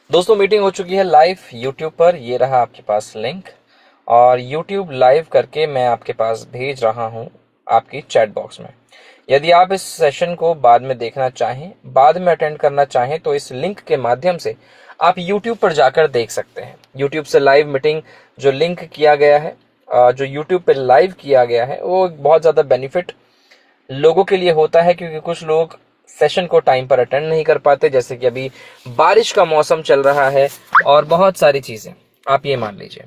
दोस्तों मीटिंग हो चुकी है लाइव यूट्यूब पर। ये रहा आपके पास लिंक और यूट्यूब लाइव करके मैं आपके पास भेज रहा हूं आपकी चैट बॉक्स में। यदि आप इस सेशन को बाद में देखना चाहें, बाद में अटेंड करना चाहें तो इस लिंक के माध्यम से आप यूट्यूब पर जाकर देख सकते हैं। यूट्यूब से लाइव मीटिंग जो लिंक किया गया है, जो यूट्यूब पे लाइव किया गया है, वो बहुत ज़्यादा बेनिफिट लोगों के लिए होता है, क्योंकि कुछ लोग सेशन को टाइम पर अटेंड नहीं कर पाते, जैसे कि अभी बारिश का मौसम चल रहा है और बहुत सारी चीजें आप ये मान लीजिए।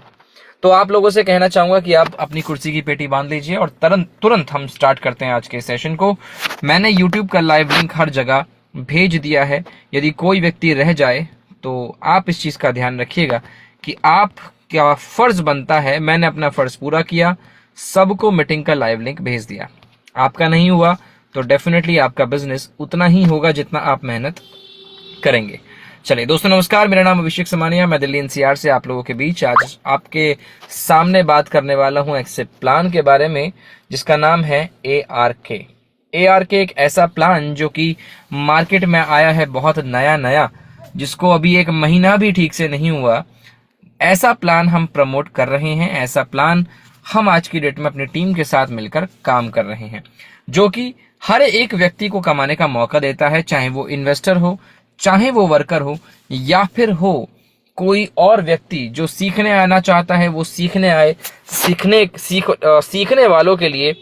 तो आप लोगों से कहना चाहूंगा कि आप अपनी कुर्सी की पेटी बांध लीजिए और तुरंत हम स्टार्ट करते हैं आज के सेशन को। मैंने यूट्यूब का लाइव लिंक हर जगह भेज दिया है। यदि कोई व्यक्ति रह जाए तो आप इस चीज का ध्यान रखिएगा कि आप क्या फर्ज बनता है। मैंने अपना फर्ज पूरा किया, सबको मीटिंग का लाइव लिंक भेज दिया। आपका नहीं हुआ तो डेफिनेटली आपका बिजनेस उतना ही होगा जितना आप मेहनत करेंगे। चलिए दोस्तों, नमस्कार। मेरा नाम अभिषेक समानिया, मैं दिल्ली एनसीआर से आप लोगों के बीच आज आपके सामने बात करने वाला हूं एक्सिट प्लान के बारे में, जिसका नाम है ARK। ARK एक ऐसा प्लान जो कि मार्केट में आया है बहुत नया, जिसको अभी एक महीना भी ठीक से नहीं हुआ। ऐसा प्लान हम प्रमोट कर रहे हैं, ऐसा प्लान हम आज की डेट में अपनी टीम के साथ मिलकर काम कर रहे हैं, जो कि हर एक व्यक्ति को कमाने का मौका देता है, चाहे वो इन्वेस्टर हो, चाहे वो वर्कर हो, या फिर हो कोई और व्यक्ति जो सीखने आना चाहता है वो सीखने आए। सीखने वालों के लिए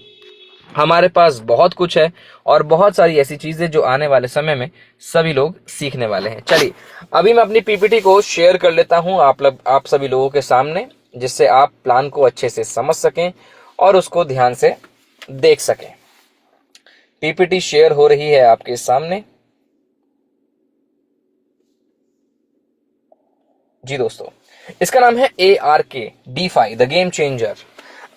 हमारे पास बहुत कुछ है और बहुत सारी ऐसी चीजें जो आने वाले समय में सभी लोग सीखने वाले हैं। चलिए अभी मैं अपनी पीपीटी को शेयर कर लेता हूं आप सभी लोगों के सामने, जिससे आप प्लान को अच्छे से समझ सकें और उसको ध्यान से देख सकें। पीपीटी शेयर हो रही है आपके सामने। जी दोस्तों, इसका नाम है ARK DeFi the game changer.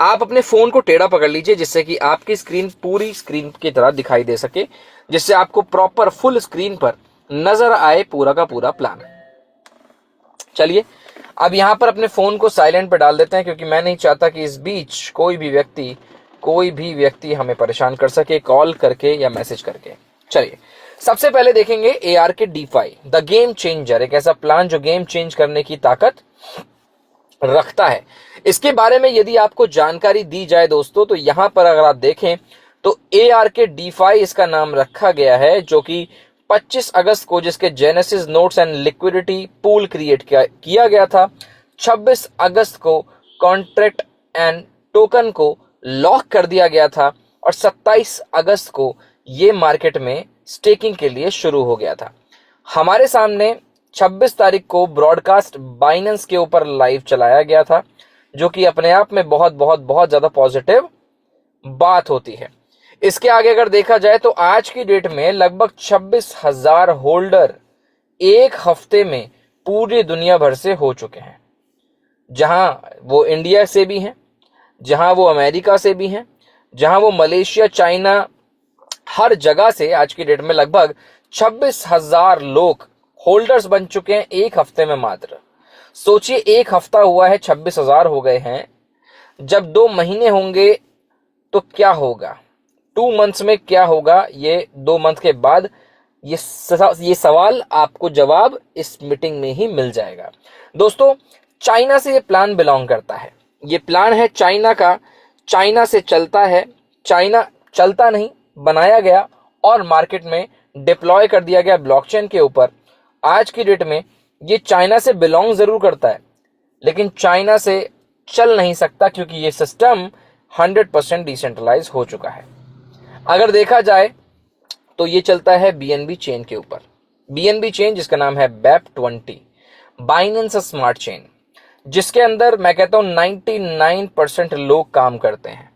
आप अपने फोन को टेढ़ा पकड़ लीजिए जिससे कि आपकी स्क्रीन पूरी स्क्रीन की तरह दिखाई दे सके, जिससे आपको प्रॉपर फुल स्क्रीन पर नजर आए पूरा का पूरा प्लान। चलिए अब यहां पर अपने फोन को साइलेंट पे डाल देते हैं, क्योंकि मैं नहीं चाहता कि इस बीच कोई भी व्यक्ति हमें परेशान कर सके कॉल करके या मैसेज करके। चलिए सबसे पहले देखेंगे ARK DeFi the game changer, एक ऐसा प्लान जो गेम चेंज करने की ताकत रखता है। इसके बारे में यदि आपको जानकारी दी जाए दोस्तों, तो यहां पर अगर आप देखें तो ARK DeFi इसका नाम रखा गया है, जो कि 25 अगस्त को जिसके genesis notes and liquidity pool create किया गया था। 26 अगस्त को कॉन्ट्रैक्ट एंड टोकन को लॉक कर दिया गया था और 27 अगस्त को ये मार्केट में स्टेकिंग के लिए शुरू हो गया था। हमारे सामने 26 तारीख को ब्रॉडकास्ट बाइनेंस के ऊपर लाइव चलाया गया था, जो कि अपने आप में बहुत ज्यादा पॉजिटिव बात होती है। इसके आगे अगर देखा जाए तो आज की डेट में लगभग 26,000 होल्डर एक हफ्ते में पूरी दुनिया भर से हो चुके हैं, जहां वो इंडिया से भी हैं, जहां वो अमेरिका से भी हैं, जहां वो मलेशिया, चाइना, हर जगह से आज की डेट में लगभग 26,000 लोग होल्डर्स बन चुके हैं एक हफ्ते में मात्र। सोचिए, एक हफ्ता हुआ है 26,000 हो गए हैं। जब 2 महीने होंगे तो क्या होगा, 2 मंथ्स में क्या होगा, ये 2 मंथ के बाद ये सवाल आपको जवाब इस मीटिंग में ही मिल जाएगा। दोस्तों, चाइना से ये प्लान बिलोंग करता है। ये प्लान है चाइना का, चाइना से चलता है, चाइना चलता नहीं, बनाया गया और मार्केट में डिप्लॉय कर दिया गया ब्लॉकचेन के ऊपर। आज की डेट में ये चाइना से बिलोंग जरूर करता है, लेकिन चाइना से चल नहीं सकता, क्योंकि ये सिस्टम 100% डिसेंट्रलाइज हो चुका है। अगर देखा जाए तो ये चलता है BNB चेन के ऊपर। BNB चेन जिसका नाम है BEP20 बाइनेंस स्मार्ट चेन, जिसके अंदर मैं कहता हूं 99% लोग काम करते हैं।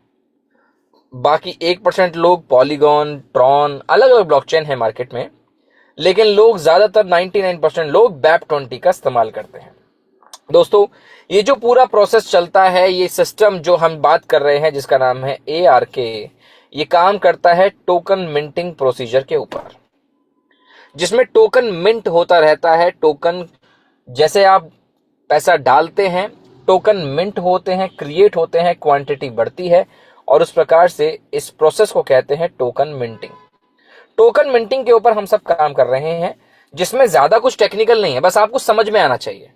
बाकी 1% लोग पॉलीगॉन, ट्रॉन, अलग अलग ब्लॉकचेन है मार्केट में, लेकिन लोग ज्यादातर 99% लोग BEP20 का इस्तेमाल करते हैं। दोस्तों, ये जो पूरा प्रोसेस चलता है, ये सिस्टम जो हम बात कर रहे हैं जिसका नाम है ARK, ये काम करता है टोकन मिंटिंग प्रोसीजर के ऊपर, जिसमें टोकन मिंट होता रहता है। टोकन जैसे आप पैसा डालते हैं, टोकन मिंट होते हैं, क्रिएट होते हैं, क्वांटिटी बढ़ती है और उस प्रकार से इस प्रोसेस को कहते हैं टोकन मिंटिंग। टोकन मिंटिंग के ऊपर हम सब काम कर रहे हैं, जिसमें ज्यादा कुछ टेक्निकल नहीं है, बस आपको समझ में आना चाहिए।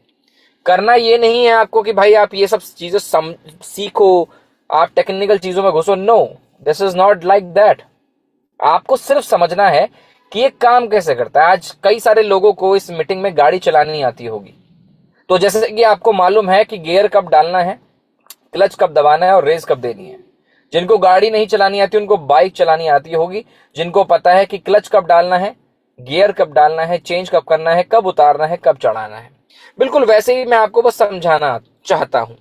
करना ये नहीं है आपको कि भाई आप ये सब चीजें सीखो, आप टेक्निकल चीजों में घुसो। No, this is not like that. आपको सिर्फ समझना है कि ये काम कैसे करता है। आज कई सारे लोगों को इस मीटिंग में गाड़ी चलानी आती होगी, तो जैसे कि आपको मालूम है कि गियर कब डालना है, क्लच कब दबाना है और रेस कब देनी है। जिनको गाड़ी नहीं चलानी आती उनको बाइक चलानी आती होगी, जिनको पता है कि क्लच कब डालना है, गियर कब डालना है, चेंज कब करना है, कब उतारना है, कब चढ़ाना है। बिल्कुल वैसे ही मैं आपको बस समझाना चाहता हूं।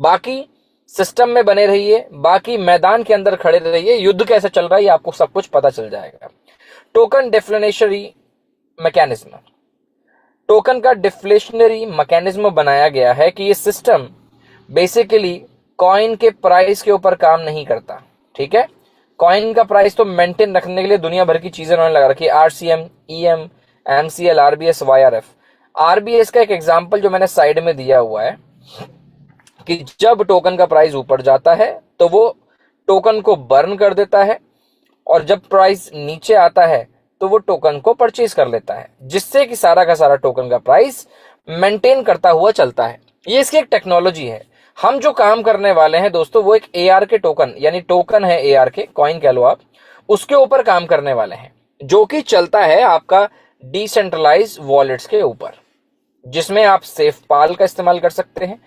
बाकी सिस्टम में बने रहिए, बाकी मैदान के अंदर खड़े रहिए, युद्ध कैसे चल रहा है ये आपको सब कुछ पता चल जाएगा। टोकन डिफ्लेशनरी मैकेनिज्म, टोकन का डिफ्लेशनरी मैकेनिज्म बनाया गया है कि ये सिस्टम बेसिकली कॉइन के प्राइस के ऊपर काम नहीं करता। ठीक है, कॉइन का प्राइस तो मेंटेन रखने के लिए दुनिया भर की चीजें उन्होंने लगा रखी है, RCM, EM, MCL, RBS, YRF. RBS का एक एग्जांपल जो मैंने साइड में दिया हुआ है कि जब टोकन का प्राइस ऊपर जाता है तो वो टोकन को बर्न कर देता है, और जब प्राइस नीचे आता है तो वो टोकन को परचेज कर लेता है, जिससे कि सारा का सारा टोकन का प्राइस मेंटेन करता हुआ चलता है। ये इसकी एक टेक्नोलॉजी है। हम जो काम करने वाले हैं दोस्तों वो एक एआर के टोकन, यानी टोकन है एआर के, कॉइन कह लो आप, उसके ऊपर काम करने वाले हैं, जो कि चलता है आपका डिसेंट्रलाइज वॉलेट्स के ऊपर, जिसमें आप सेफ पाल का इस्तेमाल कर सकते हैं,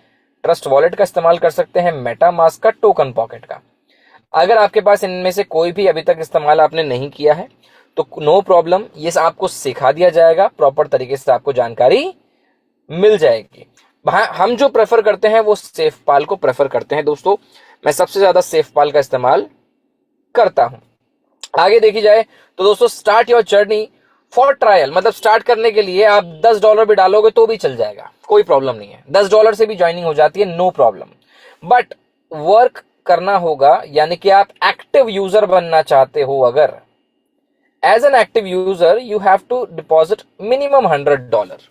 ट्रस्ट वॉलेट का इस्तेमाल कर सकते हैं, मेटामास्क का, टोकन पॉकेट का। अगर आपके पास इनमें से कोई भी अभी तक इस्तेमाल आपने नहीं किया है तो नो प्रॉब्लम, ये आपको सिखा दिया जाएगा, प्रॉपर तरीके से आपको जानकारी मिल जाएगी। हम जो प्रेफर करते हैं वो सेफ पाल को प्रेफर करते हैं दोस्तों। मैं सबसे ज्यादा सेफ पाल का इस्तेमाल करता हूं। आगे देखी जाए तो दोस्तों, start your journey for trial, मतलब स्टार्ट करने के लिए आप $10 भी डालोगे तो भी चल जाएगा, कोई प्रॉब्लम नहीं है। $10 से भी ज्वाइनिंग हो जाती है, नो प्रॉब्लम। बट वर्क करना होगा, यानी कि आप एक्टिव यूजर बनना चाहते हो अगर, as an active user you have to deposit minimum $100,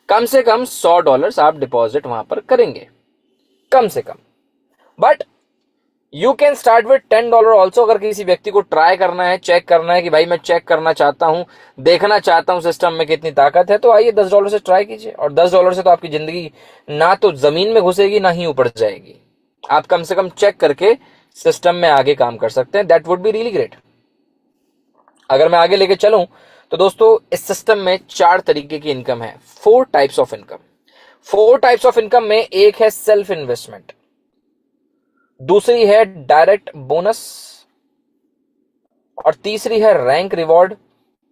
कम से कम $100 आप डिपॉजिट वहां पर करेंगे, कम से कम। But you can start with $10 also. अगर किसी व्यक्ति को ट्राई करना है, चेक करना है कि भाई मैं चेक करना चाहता हूं, देखना चाहता हूं सिस्टम में कितनी ताकत है, तो आइए $10 से ट्राई कीजिए। और $10 से तो आपकी जिंदगी ना तो जमीन में घुसेगी ना ही ऊपर जाएगी। आप कम से कम चेक करके सिस्टम में आगे काम कर सकते हैं, that would be really great. अगर मैं आगे लेके चलूं तो दोस्तों, इस सिस्टम में 4 तरीके की इनकम है, 4 types of income. 4 types of income में एक है सेल्फ इन्वेस्टमेंट, दूसरी है डायरेक्ट बोनस, और तीसरी है रैंक रिवॉर्ड,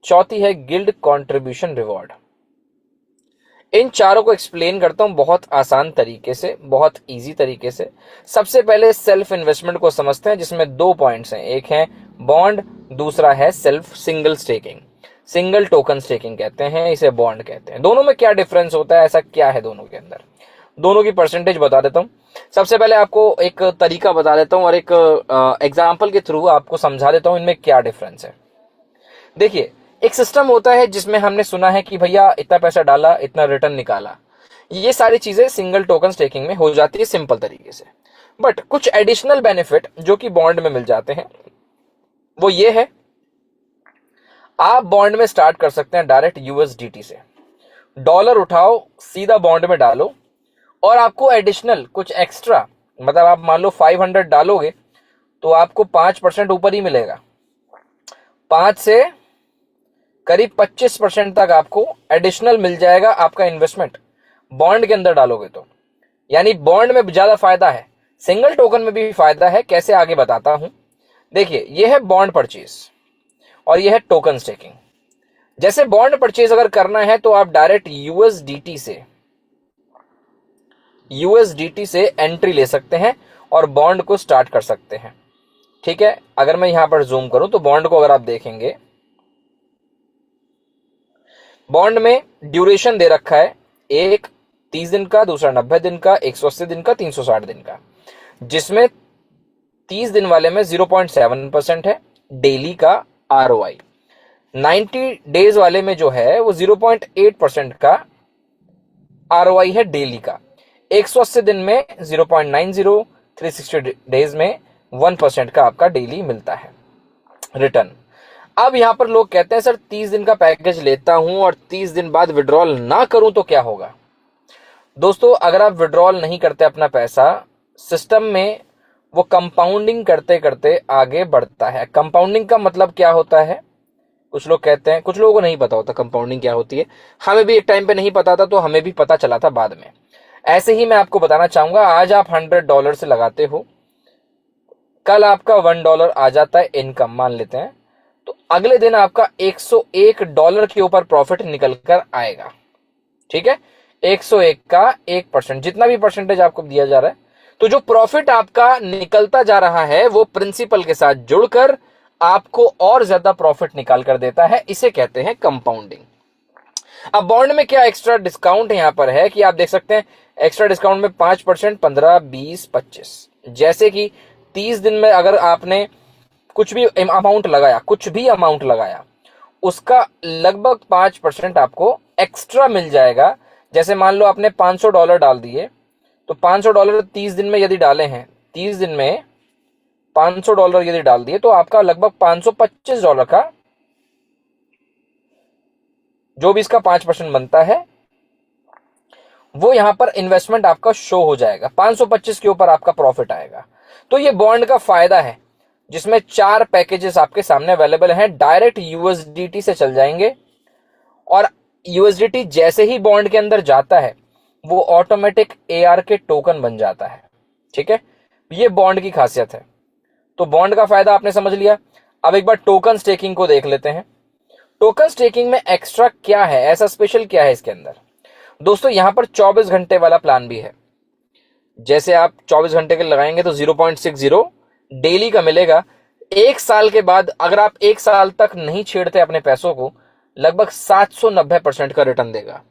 चौथी है गिल्ड कंट्रीब्यूशन रिवॉर्ड। इन चारों को एक्सप्लेन करता हूं बहुत आसान तरीके से, बहुत इजी तरीके से। सबसे पहले सेल्फ इन्वेस्टमेंट को समझते हैं, जिसमें 2 पॉइंट्स हैं, एक है बॉन्ड, दूसरा है self single staking. Single token staking कहते हैं इसे, बॉन्ड कहते हैं। दोनों में क्या डिफरेंस होता है, ऐसा क्या है दोनों के अंदर, दोनों की परसेंटेज बता देता हूं। सबसे पहले आपको एक तरीका बता देता हूं और एक एग्जाम्पल के थ्रू आपको समझा देता हूं इनमें क्या डिफरेंस है। देखिए, एक सिस्टम होता है जिसमें हमने सुना है कि भैया इतना पैसा डाला, इतना रिटर्न निकाला। ये सारी चीजें सिंगल टोकन स्टेकिंग में हो जाती है सिंपल तरीके से। बट कुछ एडिशनल बेनिफिट जो कि बॉन्ड में मिल जाते हैं वो ये है, आप बॉन्ड में स्टार्ट कर सकते हैं डायरेक्ट यूएसडीटी से। डॉलर उठाओ, सीधा बॉन्ड में डालो, और आपको एडिशनल कुछ एक्स्ट्रा, मतलब आप मान लो 500 डालोगे तो आपको 5% ऊपर ही मिलेगा। 5 से करीब 25% तक आपको एडिशनल मिल जाएगा आपका इन्वेस्टमेंट बॉन्ड के अंदर डालोगे तो। यानी बॉन्ड में ज्यादा फायदा है, सिंगल टोकन में भी फायदा है, कैसे आगे बताता हूं। देखिए, यह है बॉन्ड परचेज और यह है टोकन स्टेकिंग। जैसे बॉन्ड परचेज अगर करना है तो आप डायरेक्ट यूएसडीटी से एंट्री ले सकते हैं और बॉन्ड को स्टार्ट कर सकते हैं। ठीक है, अगर मैं यहां पर जूम करूं तो बॉन्ड को अगर आप देखेंगे, बॉन्ड में ड्यूरेशन दे रखा है, एक 30 दिन का, दूसरा 90 दिन का, 180 दिन का, 360 दिन का, जिसमें 30 दिन वाले में 0.7% है डेली का आरओआई। 90 डेज वाले में जो है वो 0.8% का आरओआई है डेली का। 180 दिन में 0.90, 360 डेज में 1% का आपका डेली मिलता है रिटर्न। अब यहां पर लोग कहते हैं सर 30 दिन का पैकेज लेता हूं और 30 दिन बाद विड्रॉल ना करूं तो क्या होगा। दोस्तों अगर आप विड्रॉल नहीं करते अपना पैसा, सिस्टम में वो कंपाउंडिंग करते करते आगे बढ़ता है। कंपाउंडिंग का मतलब क्या होता है, कुछ लोग कहते हैं, कुछ लोगों को नहीं पता होता कंपाउंडिंग क्या होती है। हमें भी एक टाइम पे नहीं पता था, तो हमें भी पता चला था बाद में। ऐसे ही मैं आपको बताना चाहूंगा, आज आप $100 से लगाते हो, कल आपका $1 आ जाता है इनकम मान लेते हैं, तो अगले दिन आपका $101 के ऊपर प्रॉफिट निकल कर आएगा। ठीक है, 101 का 1%, जितना भी परसेंटेज आपको दिया जा रहा है, तो जो प्रॉफिट आपका निकलता जा रहा है वो प्रिंसिपल के साथ जुड़कर आपको और ज्यादा प्रॉफिट निकाल कर देता है। इसे कहते हैं कंपाउंडिंग। अब बॉन्ड में क्या एक्स्ट्रा डिस्काउंट यहां पर है कि आप देख सकते हैं, एक्स्ट्रा डिस्काउंट में 5%, 15, 20, 25, जैसे कि 30 दिन में अगर आपने कुछ भी अमाउंट लगाया, कुछ भी अमाउंट लगाया, उसका लगभग 5% आपको एक्स्ट्रा मिल जाएगा। जैसे मान लो आपने $500 डाल दिए, तो $500 30 दिन में यदि डाले हैं, 30 दिन में $500 यदि डाल दिए, तो आपका लगभग $525 का, जो भी इसका 5% बनता है, वो यहां पर इन्वेस्टमेंट आपका शो हो जाएगा। 525 के ऊपर आपका प्रॉफिट आएगा। तो ये बॉन्ड का फायदा है, जिसमें 4 पैकेजेस आपके सामने अवेलेबल हैं। डायरेक्ट यूएसडीटी से चल जाएंगे, और यूएसडीटी जैसे ही बॉन्ड के अंदर जाता है वो ऑटोमेटिक एआर के टोकन बन जाता है। ठीक है, ये बॉन्ड की खासियत है। तो बॉन्ड का फायदा आपने समझ लिया। अब एक बार टोकन स्टेकिंग को देख लेते हैं। टोकन स्टेकिंग में एक्स्ट्रा क्या है, ऐसा स्पेशल क्या है इसके अंदर। दोस्तों यहां पर 24 घंटे वाला प्लान भी है। जैसे आप 24 घंटे के लगाएंगे तो 0.60 डेली का मिलेगा। 1 साल के बाद अगर आप 1 साल तक नहीं छेड़ते अपने पैसों को, लगभग 790% का रिटर्न देगा।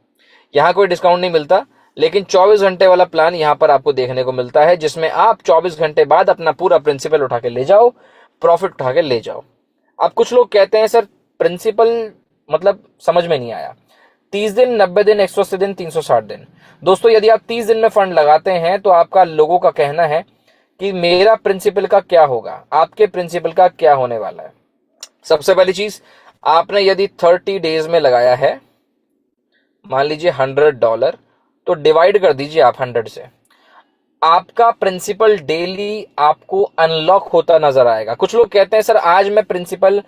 यहां कोई डिस्काउंट नहीं मिलता, लेकिन 24 घंटे वाला प्लान यहां पर आपको देखने को मिलता है, जिसमें आप 24 घंटे बाद अपना पूरा प्रिंसिपल उठा के ले जाओ, प्रॉफिट उठा के ले जाओ। अब कुछ लोग कहते हैं सर प्रिंसिपल मतलब समझ में नहीं आया, 30 दिन, 90 दिन, 180 दिन, 360 दिन। दोस्तों यदि आप 30 दिन में फंड लगाते हैं, तो आपका लोगों का कहना है कि मेरा प्रिंसिपल का क्या होगा, आपके प्रिंसिपल का क्या होने वाला है। सबसे पहली चीज, आपने यदि 30 डेज में लगाया है, मान लीजिए $100, तो डिवाइड कर दीजिए आप 100 से, आपका प्रिंसिपल डेली आपको अनलॉक होता नजर आएगा। कुछ लोग कहते हैं सर आज मैं प्रिंसिपल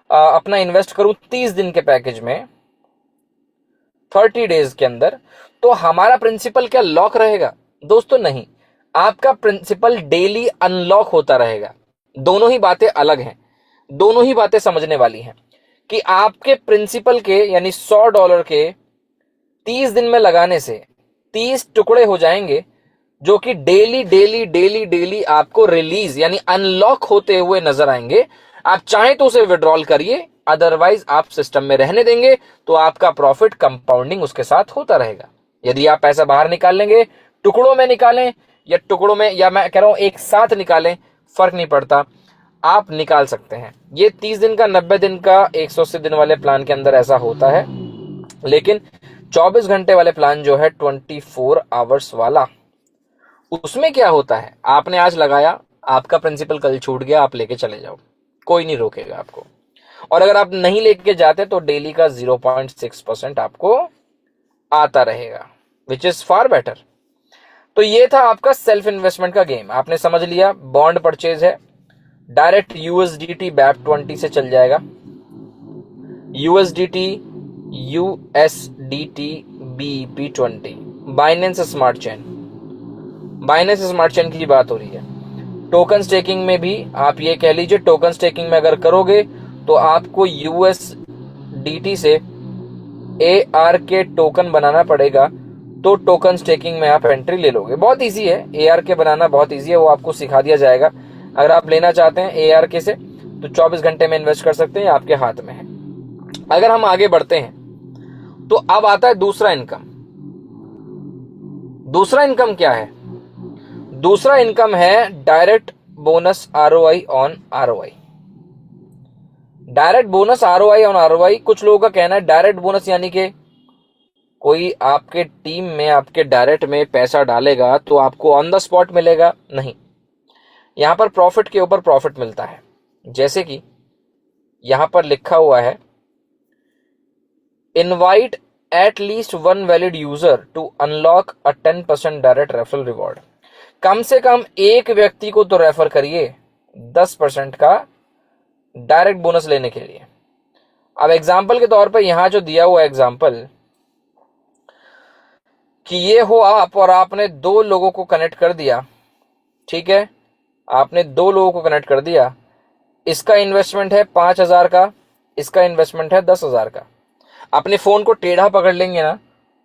अपना इन्वेस्ट करूं 30 दिन के पैकेज में, 30 डेज के अंदर, तो हमारा प्रिंसिपल क्या लॉक रहेगा। दोस्तों नहीं, आपका प्रिंसिपल डेली अनलॉक होता रहेगा। दोनों ही बातें अलग हैं, दोनों ही बातें समझने वाली हैं कि आपके प्रिंसिपल के यानी $100 के 30 दिन में लगाने से 30 टुकड़े हो जाएंगे, जो कि डेली डेली डेली डेली आपको रिलीज यानी अनलॉक होते हुए नजर आएंगे। आप चाहें तो उसे विड्रॉल करिए, अदरवाइज आप सिस्टम में रहने देंगे, तो आपका प्रॉफिट कंपाउंडिंग उसके साथ होता रहेगा। यदि आप पैसा बाहर निकाल लेंगे, टुकड़ों में निकालें या टुकड़ों में, या मैं कह रहा हूं एक साथ निकालें, फर्क नहीं पड़ता, आप निकाल सकते हैं। ये 30 दिन का, 90 दिन का, 180 दिन वाले प्लान के अंदर ऐसा होता है। लेकिन 24 घंटे वाले प्लान जो है 24 आवर्स वाला, उसमें क्या होता है, आपने आज लगाया, आपका प्रिंसिपल कल छूट गया, आप लेके चले जाओ, कोई नहीं रोकेगा आपको। और अगर आप नहीं लेके जाते तो डेली का 0.6% आपको आता रहेगा, विच इज फार बेटर। तो ये था आपका सेल्फ इन्वेस्टमेंट का गेम, आपने समझ लिया। बॉन्ड परचेज है, डायरेक्ट यूएसडीटी BAP20 से चल जाएगा, USDT USDT BEP20, Binance smart chain, Binance smart chain की बात हो रही है। टोकन स्टेकिंग में भी आप ये कह लीजिए, टोकन स्टेकिंग में अगर करोगे तो आपको USDT से ARK टोकन बनाना पड़ेगा, तो टोकन स्टेकिंग में आप एंट्री ले लोगे। बहुत इजी है, ARK बनाना बहुत इजी है, वो आपको सिखा दिया जाएगा। अगर आप लेना चाहते हैं ARK से, तो 24 घंटे में इन्वेस्ट कर सकते हैं, आपके हाथ में है। अगर हम आगे बढ़ते हैं, तो अब आता है दूसरा इनकम। दूसरा इनकम क्या है? दूसरा इनकम है direct bonus ROI on ROI। Direct bonus ROI on ROI, कुछ लोगों का कहना है डायरेक्ट बोनस यानी कि कोई आपके टीम में, आपके डायरेक्ट में पैसा डालेगा तो आपको ऑन द स्पॉट मिलेगा। नहीं, यहां पर प्रॉफिट के ऊपर प्रॉफिट मिलता है। जैसे कि यहां पर लिखा हुआ है invite at least one valid user to unlock a 10% direct referral reward. कम से कम एक व्यक्ति को तो रेफर करिए 10% का डायरेक्ट बोनस लेने के लिए। अब एग्जाम्पल के तौर पर यहां जो दिया हुआ एग्जाम्पल कि ये हो आप और आपने 2 लोगों को कनेक्ट कर दिया, ठीक है, आपने 2 लोगों को कनेक्ट कर दिया, इसका इन्वेस्टमेंट है 5,000 का, इसका इन्वेस्टमेंट है 10,000 का। अपने फोन को टेढ़ा पकड़ लेंगे ना,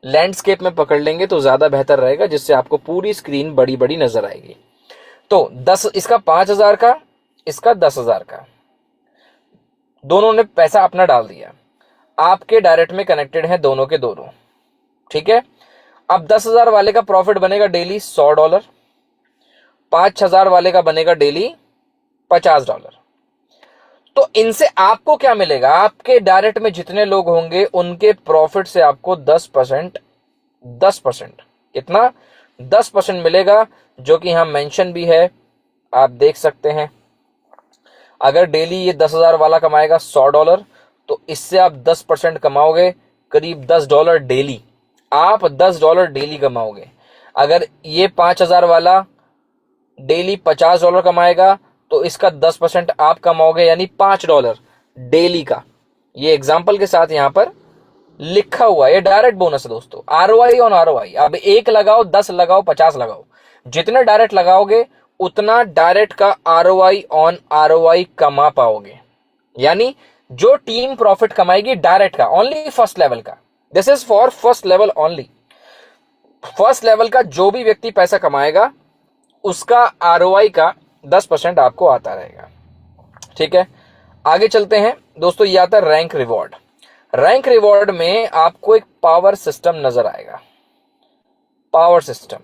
लैंडस्केप में पकड़ लेंगे तो ज्यादा बेहतर रहेगा, जिससे आपको पूरी स्क्रीन बड़ी बड़ी नजर आएगी। तो 10, इसका 5,000 का, इसका 10,000 का, दोनों ने पैसा अपना डाल दिया, आपके डायरेक्ट में कनेक्टेड है दोनों के दोनों, ठीक है। अब 10,000 वाले का प्रॉफिट बनेगा डेली $100, 5,000 वाले का बनेगा डेली $50। तो इनसे आपको क्या मिलेगा, आपके डायरेक्ट में जितने लोग होंगे उनके प्रॉफिट से आपको 10%, कितना 10% मिलेगा, जो कि यहां मेंशन भी है, आप देख सकते हैं। अगर डेली ये 10,000 वाला कमाएगा $100, तो इससे आप 10% कमाओगे, करीब $10 डेली, आप $10 डेली कमाओगे। अगर ये 5,000 वाला डेली $50 कमाएगा, तो इसका 10% आप कमाओगे, यानी $5 डेली का। ये एग्जाम्पल के साथ यहां पर लिखा हुआ है, ये डायरेक्ट बोनस है दोस्तों, आरओआई ऑन आरओआई। अब 1 लगाओ, 10 लगाओ, 50 लगाओ, जितने डायरेक्ट लगाओगे उतना डायरेक्ट का आरओआई ऑन आरओआई कमा पाओगे। यानी जो टीम प्रॉफिट कमाएगी डायरेक्ट का, ओनली फर्स्ट लेवल का, this is for first level only. First level का जो भी व्यक्ति पैसा कमाएगा उसका आरओआई का 10% आपको आता रहेगा, ठीक है। आगे चलते हैं दोस्तों, ये आता है रैंक रिवॉर्ड। रैंक रिवॉर्ड में आपको एक पावर सिस्टम नजर आएगा, पावर सिस्टम,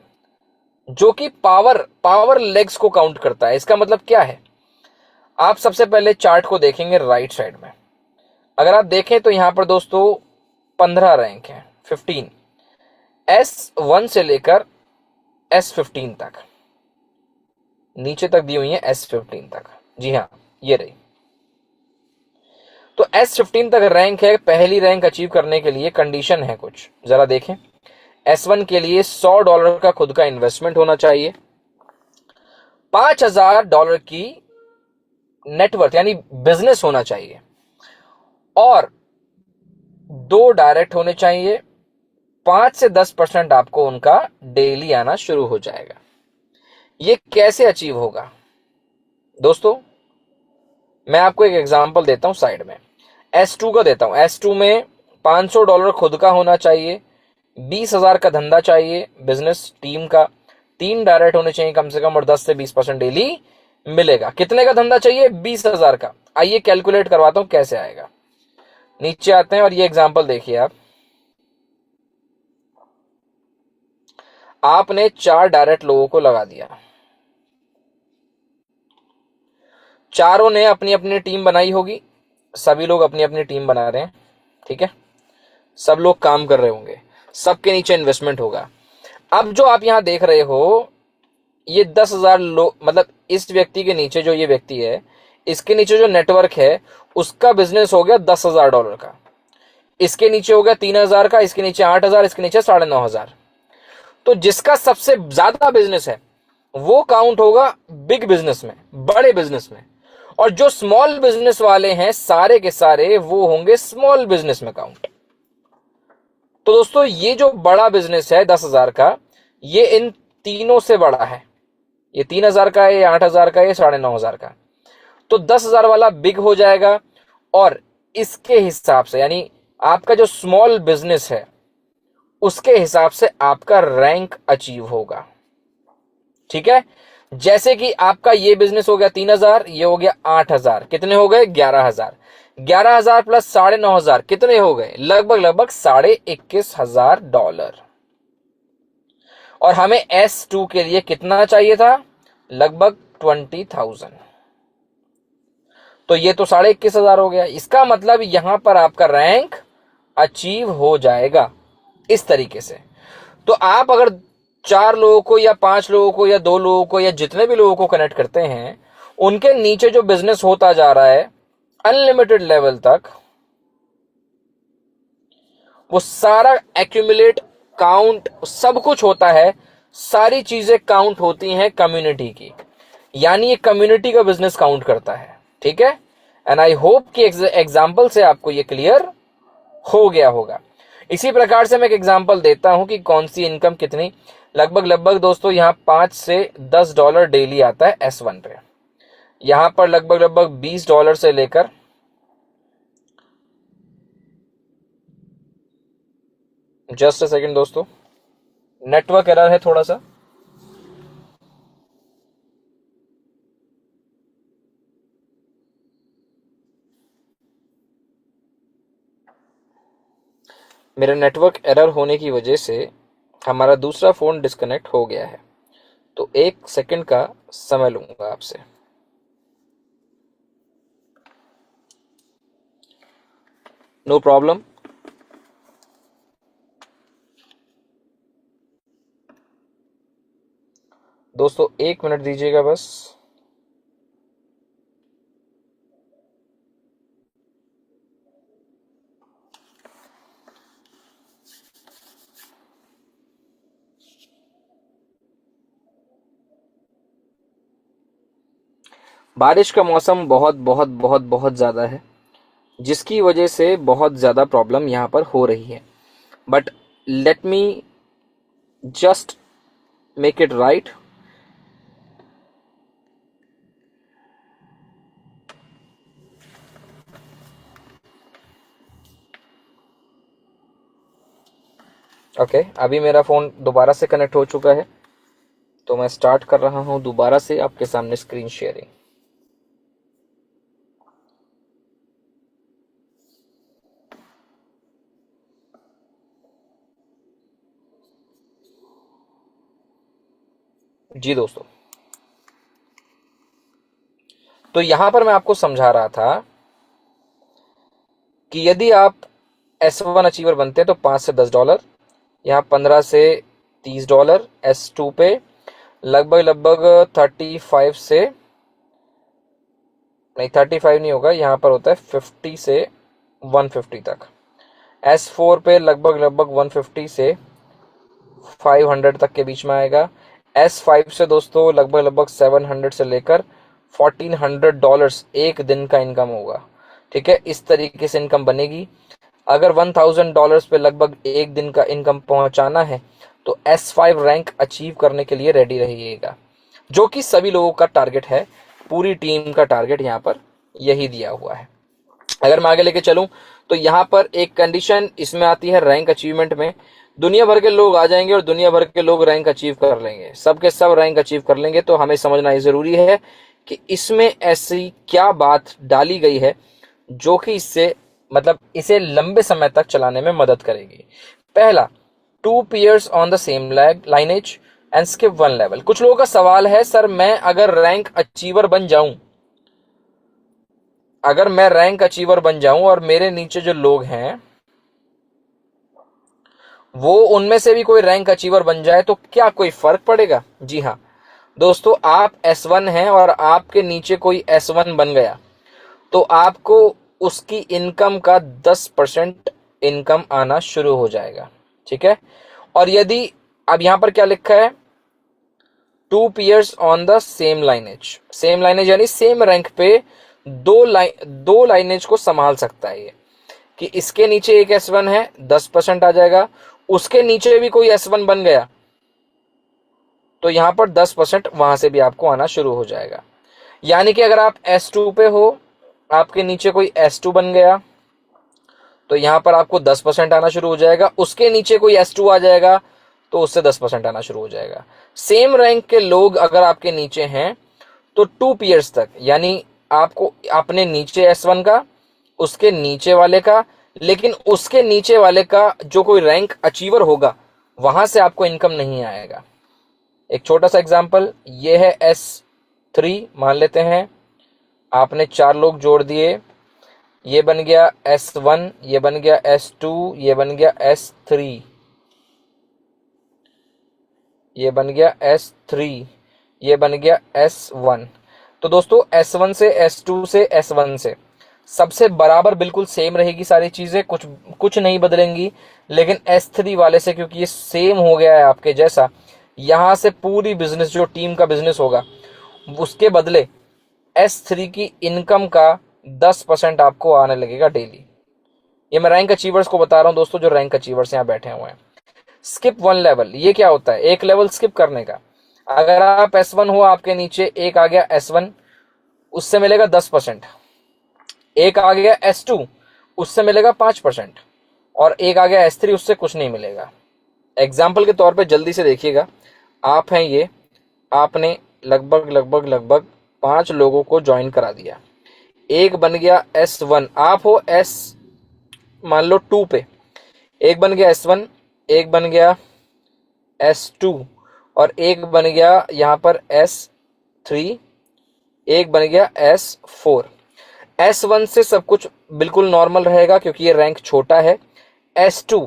जो कि पावर लेग्स को काउंट करता है। इसका मतलब क्या है, आप सबसे पहले चार्ट को देखेंगे राइट साइड में। अगर आप देखें तो यहां पर दोस्तों 15 रैंक है, 15, S1 से लेकर S15 तक, नीचे तक दी हुई है S15 तक, जी हाँ ये रही। तो S15 तक रैंक है। पहली रैंक अचीव करने के लिए कंडीशन है कुछ, जरा देखें। S1 के लिए $100 का खुद का इन्वेस्टमेंट होना चाहिए, $5,000 की नेटवर्थ यानी बिजनेस होना चाहिए, और 2 डायरेक्ट होने चाहिए। 5 से 10% आपको उनका डेली आना शुरू हो जाएगा। ये कैसे अचीव होगा दोस्तों, मैं आपको एक एग्जांपल देता हूं साइड में। S2 का देता हूं। S2 में $500 खुद का होना चाहिए, 20,000 का धंधा चाहिए बिजनेस टीम का, 3 डायरेक्ट होने चाहिए कम से कम, और 10 से 20% डेली मिलेगा। कितने का धंधा चाहिए, 20,000 का। आइए कैलकुलेट करवाता हूं कैसे आएगा। नीचे आते हैं और ये एग्जांपल देखिए आप। आपने 4 डायरेक्ट लोगों को लगा दिया, चारों ने अपनी अपनी टीम बनाई होगी, सभी लोग अपनी अपनी टीम बना रहे हैं, ठीक है, सब लोग काम कर रहे होंगे, सबके नीचे इन्वेस्टमेंट होगा। अब जो आप यहां देख रहे हो, ये 10,000 लोग, मतलब इस व्यक्ति के नीचे जो ये व्यक्ति है, इसके नीचे जो नेटवर्क है उसका बिजनेस हो गया $10,000 का, इसके नीचे हो गया 3,000 का, इसके नीचे 8,000, इसके नीचे 9,500। तो जिसका सबसे ज्यादा बिजनेस है वो काउंट होगा बिग बिजनेस में, बड़े बिजनेस में, और जो स्मॉल बिजनेस वाले हैं सारे के सारे वो होंगे स्मॉल बिजनेस में काउंट। तो दोस्तों ये जो बड़ा बिजनेस है 10,000 का, ये इन तीनों से बड़ा है। ये 3,000 का है, ये 8,000 का है, ये 9,500 का। तो 10,000 वाला बिग हो जाएगा, और इसके हिसाब से यानी आपका जो स्मॉल बिजनेस है उसके हिसाब से आपका रैंक अचीव होगा, ठीक है। जैसे कि आपका ये बिजनेस हो गया 3,000, ये हो गया 8,000, कितने हो गए 11,000, 11,000 प्लस 9,500 कितने हो गए, लगभग $21,500। और हमें S2 के लिए कितना चाहिए था, लगभग 20,000। तो ये तो 21,500 हो गया। इसका मतलब यहां पर आपका रैंक अचीव हो जाएगा इस तरीके से। तो आप अगर 4 लोगों को या 5 लोगों को या 2 लोगों को या जितने भी लोगों को कनेक्ट करते हैं, उनके नीचे जो बिजनेस होता जा रहा है, अनलिमिटेड लेवल तक वो सारा एक्यूमुलेट, काउंट, सब कुछ होता है, सारी चीजें काउंट होती हैं कम्युनिटी की। यानी ये कम्युनिटी का बिजनेस काउंट करता है। ठीक है, एंड आई होप कि एग्जाम्पल से आपको ये क्लियर हो गया होगा। इसी प्रकार से मैं एक एग्जांपल देता हूं कि कौन सी इनकम कितनी, लगभग लगभग दोस्तों यहां 5 से $10 डेली आता है S1 पे। यहां पर लगभग लगभग $20 से लेकर जस्ट अ सेकेंड दोस्तों, नेटवर्क एरर है थोड़ा सा। मेरे नेटवर्क एरर होने की वजह से हमारा दूसरा फोन डिस्कनेक्ट हो गया है, तो 1 सेकंड का समय लूंगा आपसे। No problem. दोस्तों 1 मिनट दीजिएगा बस। बारिश का मौसम बहुत बहुत बहुत बहुत ज़्यादा है, जिसकी वजह से बहुत ज़्यादा प्रॉब्लम यहाँ पर हो रही है, but let me just make it right. Okay, अभी मेरा फ़ोन दोबारा से कनेक्ट हो चुका है, तो मैं स्टार्ट कर रहा हूँ दोबारा से आपके सामने स्क्रीन शेयरिंग। जी दोस्तों, तो यहां पर मैं आपको समझा रहा था कि यदि आप S1 अचीवर बनते हैं तो $5 से $10, यहाँ 15 से $30, S2 पे लगभग लगभग 35 से, नहीं 35 नहीं होगा, यहाँ पर होता है 50 से 150 तक। S4 पे लगभग लगभग 150 से 500 तक के बीच में आएगा। S5 से दोस्तों लगभग लगभग 700 से लेकर $1400 एक दिन का इनकम होगा। ठीक है, इस तरीके से इनकम बनेगी। अगर $1000 पे लगभग एक दिन का इनकम पहुंचाना है तो S5 रैंक अचीव करने के लिए रेडी रहिएगा, जो कि सभी लोगों का टारगेट है, पूरी टीम का टारगेट यहाँ पर यही दिया हुआ है। अगर मैं आगे लेके चलूं तो यहाँ पर एक कंडीशन इसमें आती है रैंक अचीवमेंट में। दुनिया भर के लोग आ जाएंगे और दुनिया भर के लोग रैंक अचीव कर लेंगे, सबके सब रैंक अचीव कर लेंगे, तो हमें समझना ये जरूरी है कि इसमें ऐसी क्या बात डाली गई है जो कि इससे मतलब इसे लंबे समय तक चलाने में मदद करेगी। पहला, 2 peers on the same lineage and skip 1 level. कुछ लोगों का सवाल है, सर मैं अगर रैंक अचीवर बन जाऊं, अगर मैं रैंक अचीवर बन जाऊं और मेरे नीचे जो लोग हैं वो उनमें से भी कोई रैंक अचीवर बन जाए तो क्या कोई फर्क पड़ेगा? जी हाँ दोस्तों, आप S1 हैं और आपके नीचे कोई S1 बन गया तो आपको उसकी इनकम का 10% इनकम आना शुरू हो जाएगा। ठीक है, और यदि अब यहां पर क्या लिखा है, 2 peers on the same lineage, same lineage यानी सेम रैंक पे दो लाइनेज को संभाल सकता है ये, कि इसके नीचे एक S1 है 10% आ जाएगा, उसके नीचे भी कोई S1 बन गया तो यहां पर 10% वहां से भी आपको आना शुरू हो जाएगा। यानी कि अगर आप S2 पे हो, आपके नीचे कोई S2 बन गया तो यहां पर आपको 10% आना शुरू हो जाएगा, उसके नीचे कोई S2 आ जाएगा तो उससे 10% आना शुरू हो जाएगा। सेम रैंक के लोग अगर आपके नीचे हैं तो 2 peers तक, यानी आपको अपने नीचे S1 का, उसके नीचे वाले का, लेकिन उसके नीचे वाले का जो कोई रैंक अचीवर होगा वहां से आपको इनकम नहीं आएगा। एक छोटा सा एग्जांपल, ये है S3 मान लेते हैं, आपने 4 लोग जोड़ दिए, ये बन गया S1, ये बन गया S2, ये बन गया S3, ये बन गया S3, ये बन गया S1। तो दोस्तों S1 से S2 से S1 से सबसे बराबर बिल्कुल सेम रहेगी सारी चीजें, कुछ कुछ नहीं बदलेंगी। लेकिन S3 वाले से क्योंकि ये सेम हो गया है आपके जैसा, यहां से पूरी बिजनेस जो टीम का बिजनेस होगा उसके बदले S3 की इनकम का 10% आपको आने लगेगा डेली। ये मैं रैंक अचीवर्स को बता रहा हूं दोस्तों, जो रैंक अचीवर्स यहाँ बैठे हुए हैं। स्किप 1 लेवल, ये क्या होता है? एक लेवल स्किप करने का। अगर आप S1 हो, आपके नीचे एक आ गया S1, उससे मिलेगा 10%। एक आ गया S2, उससे मिलेगा 5%। और एक आ गया S3, उससे कुछ नहीं मिलेगा। एग्जाम्पल के तौर पे जल्दी से देखिएगा, आप हैं ये, आपने लगभग लगभग लगभग 5 लोगों को ज्वाइन करा दिया। एक बन गया S1, आप हो S मान लो 2 पे, एक बन गया S1, एक बन गया S2, और एक बन गया यहां पर S3, एक बन गया S4। S1 से सब कुछ बिल्कुल नॉर्मल रहेगा क्योंकि ये रैंक छोटा है। S2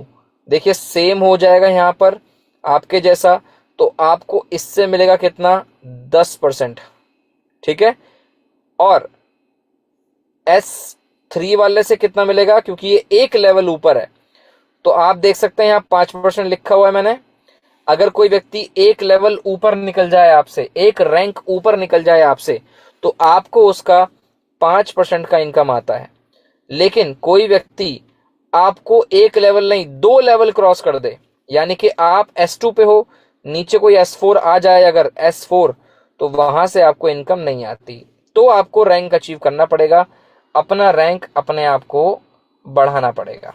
देखिए सेम हो जाएगा यहां पर आपके जैसा, तो आपको इससे मिलेगा कितना? 10%। ठीक है। और S3 वाले से कितना मिलेगा? क्योंकि ये एक लेवल ऊपर है, तो आप देख सकते हैं यहाँ 5% लिखा हुआ है मैंने। अगर कोई व्यक्ति एक लेवल ऊपर निकल जाए आपसे, एक रैंक ऊपर निकल जाए आपसे, तो आपको उसका 5% का इनकम आता है। लेकिन कोई व्यक्ति आपको एक लेवल नहीं 2 लेवल क्रॉस कर दे, यानी कि आप S2 पे हो, नीचे कोई S4 आ जाए अगर S4, तो वहां से आपको इनकम नहीं आती। तो आपको रैंक अचीव करना पड़ेगा, अपना रैंक अपने आप को बढ़ाना पड़ेगा।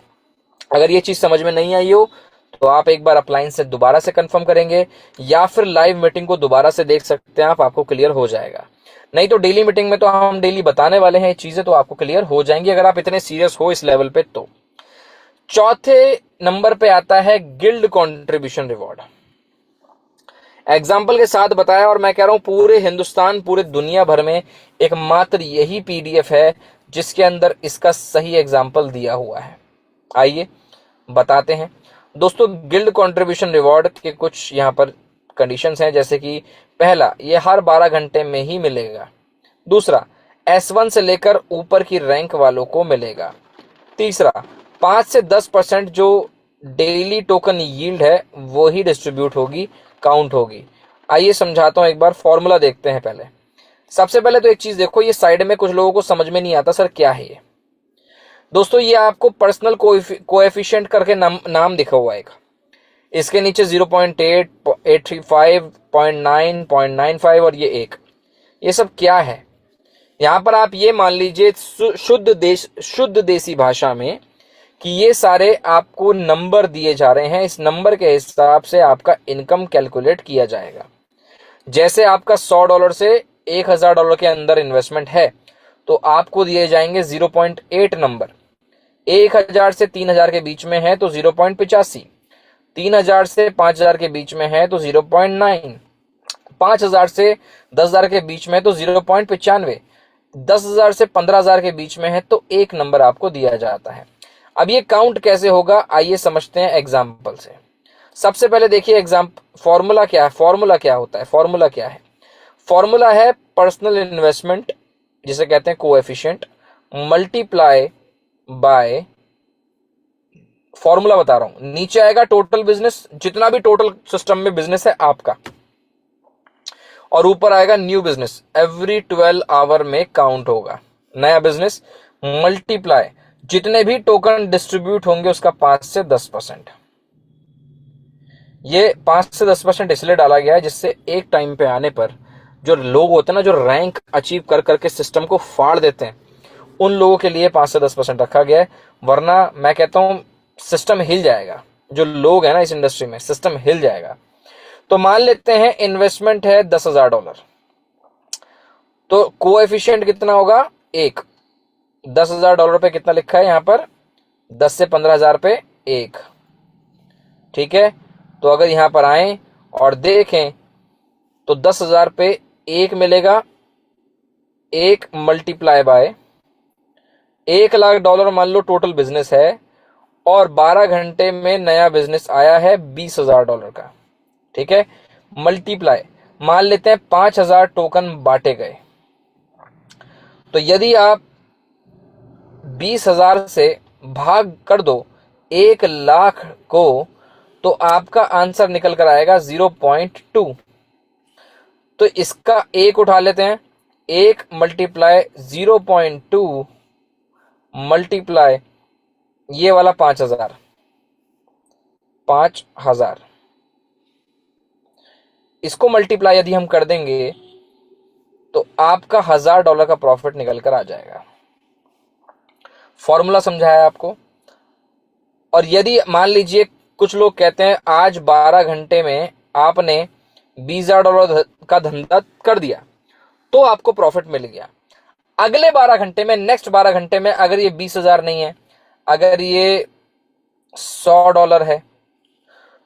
अगर ये चीज समझ में नहीं आई हो तो आप एक बार अपलाइन से दोबारा से कंफर्म करेंगे, या फिर लाइव मीटिंग को दोबारा से देख सकते हैं आप, आपको क्लियर हो जाएगा। नहीं तो डेली मीटिंग में तो हम डेली बताने वाले हैं ये चीजें, तो आपको क्लियर हो जाएंगी अगर आप इतने सीरियस हो इस लेवल पे। तो चौथे नंबर पे आता है गिल्ड कंट्रीब्यूशन रिवॉर्ड। एग्जाम्पल के साथ बताया, और मैं कह रहा हूं पूरे हिंदुस्तान, पूरे दुनिया भर में एकमात्र यही पीडीएफ है जिसके अंदर इसका सही एग्जाम्पल दिया हुआ है। आइए बताते हैं दोस्तों। गिल्ड कंट्रीब्यूशन रिवॉर्ड के कुछ यहां पर कंडीशंस हैं, जैसे कि पहला, ये हर 12 घंटे में ही मिलेगा। दूसरा, S1 से लेकर ऊपर की रैंक वालों को मिलेगा। तीसरा, 5 से 10% जो डेली टोकन यील्ड है वो ही डिस्ट्रीब्यूट होगी, काउंट होगी। आइए समझाता हूं, एक बार फॉर्मूला देखते हैं पहले। सबसे पहले तो एक चीज देखो, ये साइड में कुछ लोगों को समझ में नहीं आता सर क्या है ये। दोस्तों ये आपको पर्सनल कोएफिशिएंट करके नाम दिखा हुआ है एक, इसके नीचे 0.8, 835, 0.9, 0.95 और ये एक, ये सब क्या है? यहां पर आप ये मान लीजिए शुद्ध देसी भाषा में कि ये सारे आपको नंबर दिए जा रहे हैं, इस नंबर के हिसाब से आपका इनकम कैलकुलेट किया जाएगा। जैसे आपका $100 से $1000 के अंदर इन्वेस्टमेंट है, तो आपको दिए जाएंगे 0.8 नंबर। 1000 से 3000 के बीच में है तो 0.85, 3000 से 5000 के बीच में है तो 0.9, 5000 से 10000 के बीच में तो 0.95, 10000 से 15000 के बीच में है तो 1 नंबर आपको दिया जाता है। अब ये काउंट कैसे होगा, आइए समझते हैं एग्जाम्पल से। सबसे पहले देखिए फॉर्मूला क्या है, फॉर्मूला क्या होता है, फॉर्मूला क्या है? फॉर्मूला है पर्सनल इन्वेस्टमेंट, जिसे कहते हैं कोएफिशिएंट, मल्टीप्लाई बाय, फॉर्मूला बता रहा हूं, नीचे आएगा टोटल बिजनेस, जितना भी टोटल सिस्टम में बिजनेस है आपका, और ऊपर आएगा न्यू बिजनेस, एवरी 12 आवर में काउंट होगा नया बिजनेस, मल्टीप्लाई जितने भी टोकन डिस्ट्रीब्यूट होंगे उसका 5 से 10%। ये 5 से 10% इसलिए डाला गया है जिससे एक टाइम पे आने पर जो लोग होते हैं ना, जो रैंक अचीव कर करके सिस्टम को फाड़ देते हैं, उन लोगों के लिए 5 से 10% रखा गया है। वरना मैं कहता हूं सिस्टम हिल जाएगा, जो लोग हैं ना इस इंडस्ट्री में, सिस्टम हिल जाएगा। तो मान लेते हैं इन्वेस्टमेंट है $10,000, तो कोएफिशिएंट कितना होगा? 1। $10,000 पे कितना लिखा है यहां पर? 10 से 15,000 पे 1। ठीक है, तो अगर यहां पर आए और देखें तो 10,000 पे 1 मिलेगा, 1 मल्टीप्लाई बाय $1,00,000 मान लो टोटल बिजनेस है, और 12 घंटे में नया बिजनेस आया है $20,000 का। ठीक है, मल्टीप्लाई, मान लेते हैं 5,000 टोकन बांटे गए, तो यदि आप 20,000 से भाग कर दो 1,00,000 को, तो आपका आंसर निकल कर आएगा 0.2। तो इसका एक उठा लेते हैं, 1 मल्टीप्लाई 0.2 मल्टीप्लाई ये वाला 5,000, 5,000 इसको मल्टीप्लाई यदि हम कर देंगे तो आपका $1,000 का प्रॉफिट निकल कर आ जाएगा। फॉर्मूला समझाया आपको। और यदि मान लीजिए कुछ लोग कहते हैं आज 12 घंटे में आपने $20,000 का धंधा कर दिया तो आपको प्रॉफिट मिल गया। अगले 12 घंटे में, नेक्स्ट 12 घंटे में अगर ये 20,000 नहीं है, अगर ये $100 है,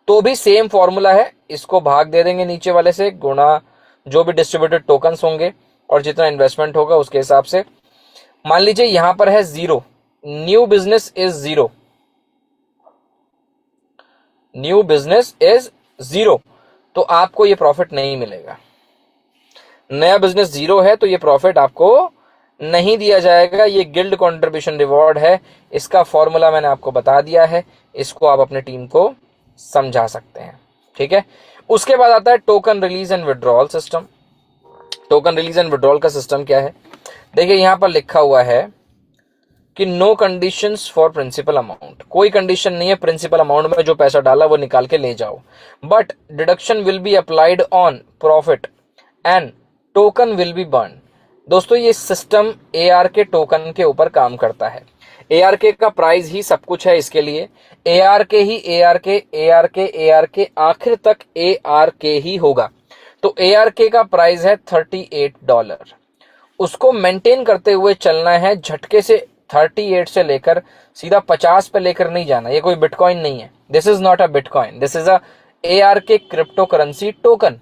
तो भी सेम फॉर्मूला है, इसको भाग दे देंगे नीचे वाले से, गुणा जो भी डिस्ट्रीब्यूटेड टोकन्स होंगे और जितना इन्वेस्टमेंट होगा उसके हिसाब से। मान लीजिए यहां पर है 0, new business is 0, new business is 0, तो आपको ये प्रॉफिट नहीं मिलेगा। नया बिजनेस 0 है तो ये प्रॉफिट आपको नहीं दिया जाएगा। ये गिल्ड कंट्रीब्यूशन रिवॉर्ड है, इसका फॉर्मूला मैंने आपको बता दिया है, इसको आप अपने टीम को समझा सकते हैं। ठीक है। उसके बाद आता है token release and withdrawal system. Token release and withdrawal का सिस्टम क्या है? देखिए यहां पर लिखा हुआ है कि no conditions for principal amount, कोई कंडीशन नहीं है प्रिंसिपल अमाउंट में, जो पैसा डाला वो निकाल के ले जाओ, but deduction will be applied on profit and token will be burn. दोस्तों ये सिस्टम ARK टोकन के ऊपर काम करता है। ARK का प्राइस ही सब कुछ है इसके लिए, ARK ही ARK, ARK ARK आखिर तक ARK ही होगा। तो ARK का प्राइस है $38, उसको मेंटेन करते हुए चलना है, झटके से 38 से लेकर सीधा 50 पे लेकर नहीं जाना। ये कोई बिटकॉइन नहीं है, this is not a bitcoin, this is a ARK crypto currency token.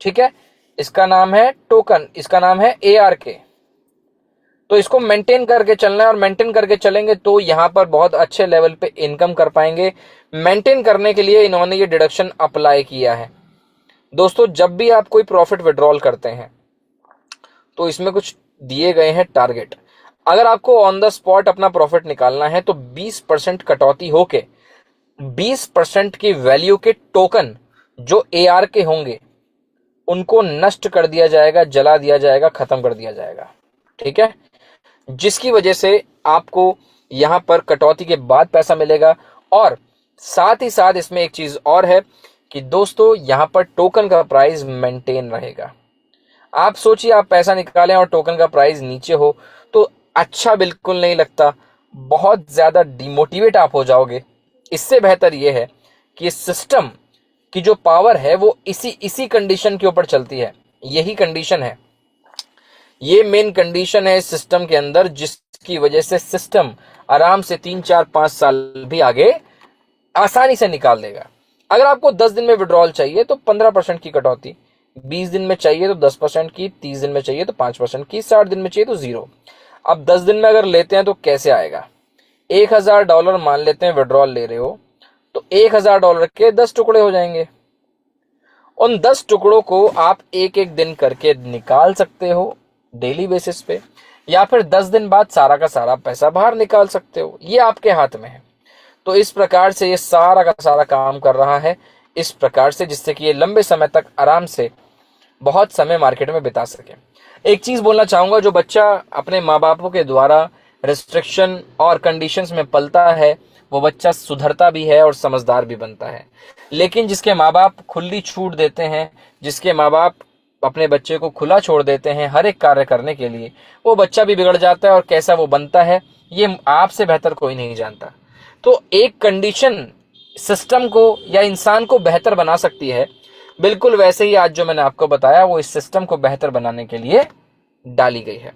ठीक है, इसका नाम है टोकन, इसका नाम है ARK। तो इसको मेंटेन करके चलना है, और मेंटेन करके चलेंगे तो यहां पर बहुत अच्छे लेवल पे इनकम कर पाएंगे। मेंटेन करने के लिए इन्होंने ये डिडक्शन अप्लाई किया है। दोस्तों जब भी आप कोई प्रॉफिट विड्रॉल करते हैं तो इसमें कुछ दिए गए हैं टारगेट। अगर आपको ऑन द स्पॉट अपना प्रॉफिट निकालना है तो 20% कटौती होके 20% की वैल्यू के टोकन जो ARK होंगे उनको नष्ट कर दिया जाएगा, जला दिया जाएगा, खत्म कर दिया जाएगा। ठीक है, जिसकी वजह से आपको यहां पर कटौती के बाद पैसा मिलेगा। और साथ ही साथ इसमें एक चीज और है कि दोस्तों यहां पर टोकन का प्राइस मेंटेन रहेगा। आप सोचिए आप पैसा निकालें और टोकन का प्राइस नीचे हो तो अच्छा बिल्कुल नहीं लगता, बहुत ज्यादा डिमोटिवेट आप हो जाओगे। इससे बेहतर यह है कि सिस्टम की जो पावर है वो इसी कंडीशन के ऊपर चलती है। यही कंडीशन है, ये मेन कंडीशन है इस सिस्टम के अंदर, जिसकी वजह से सिस्टम आराम से 3 4 5 साल भी आगे आसानी से निकाल देगा। अगर आपको 10 दिन में विड्रॉल चाहिए तो 15% की कटौती, 20 दिन में चाहिए तो 10% की, 30 दिन में चाहिए तो 5% की, 60 दिन में चाहिए तो 0। अब 10 दिन में अगर लेते हैं तो कैसे आएगा? $1,000 मान लेते हैं विड्रॉल ले रहे हो, तो $1,000 के 10 टुकड़े हो जाएंगे। उन 10 टुकड़ों को आप एक एक दिन करके निकाल सकते हो डेली बेसिस पे, या फिर 10 दिन बाद सारा का सारा पैसा बाहर निकाल सकते हो, ये आपके हाथ में है। तो इस प्रकार से ये सारा का सारा काम कर रहा है इस प्रकार से, जिससे कि ये लंबे समय तक आराम से बहुत समय मार्केट में बिता सके। एक चीज बोलना चाहूंगा, जो बच्चा अपने माँ बापों के द्वारा रिस्ट्रिक्शन और कंडीशंस में पलता है वो बच्चा सुधरता भी है और समझदार भी बनता है। लेकिन जिसके माँ बाप खुली छूट देते हैं, जिसके माँ बाप अपने बच्चे को खुला छोड़ देते हैं हर एक कार्य करने के लिए, वो बच्चा भी बिगड़ जाता है, और कैसा वो बनता है ये आपसे बेहतर कोई नहीं जानता। तो एक कंडीशन सिस्टम को या इंसान को बेहतर बना सकती है, बिल्कुल वैसे ही आज जो मैंने आपको बताया वो इस सिस्टम को बेहतर बनाने के लिए डाली गई है।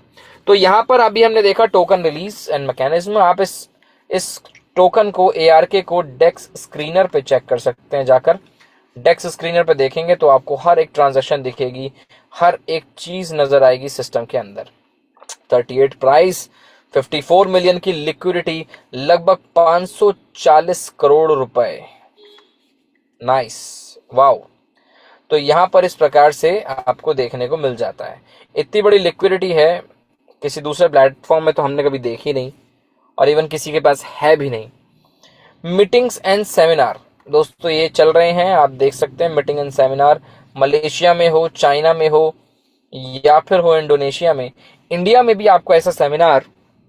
तो यहां पर अभी हमने देखा टोकन रिलीज एंड मैकेनिज्म। आप इस टोकन को ARK को डेक्स स्क्रीनर पे चेक कर सकते हैं। जाकर डेक्स स्क्रीनर पे देखेंगे तो आपको हर एक ट्रांजैक्शन दिखेगी, हर एक चीज नजर आएगी सिस्टम के अंदर। 38 प्राइस, 54 मिलियन की लिक्विडिटी, लगभग 540 करोड़ रुपए। Nice, wow. तो यहां पर इस प्रकार से आपको देखने को मिल जाता है। इतनी बड़ी लिक्विडिटी है, किसी दूसरे प्लेटफॉर्म में तो हमने कभी देखी नहीं। और इवन किसी के पास है भी नहीं। मीटिंग्स एंड सेमिनार दोस्तों ये चल रहे हैं, आप देख सकते हैं। मीटिंग एंड सेमिनार मलेशिया में हो, चाइना में हो, या फिर हो इंडोनेशिया में, इंडिया में भी आपको ऐसा सेमिनार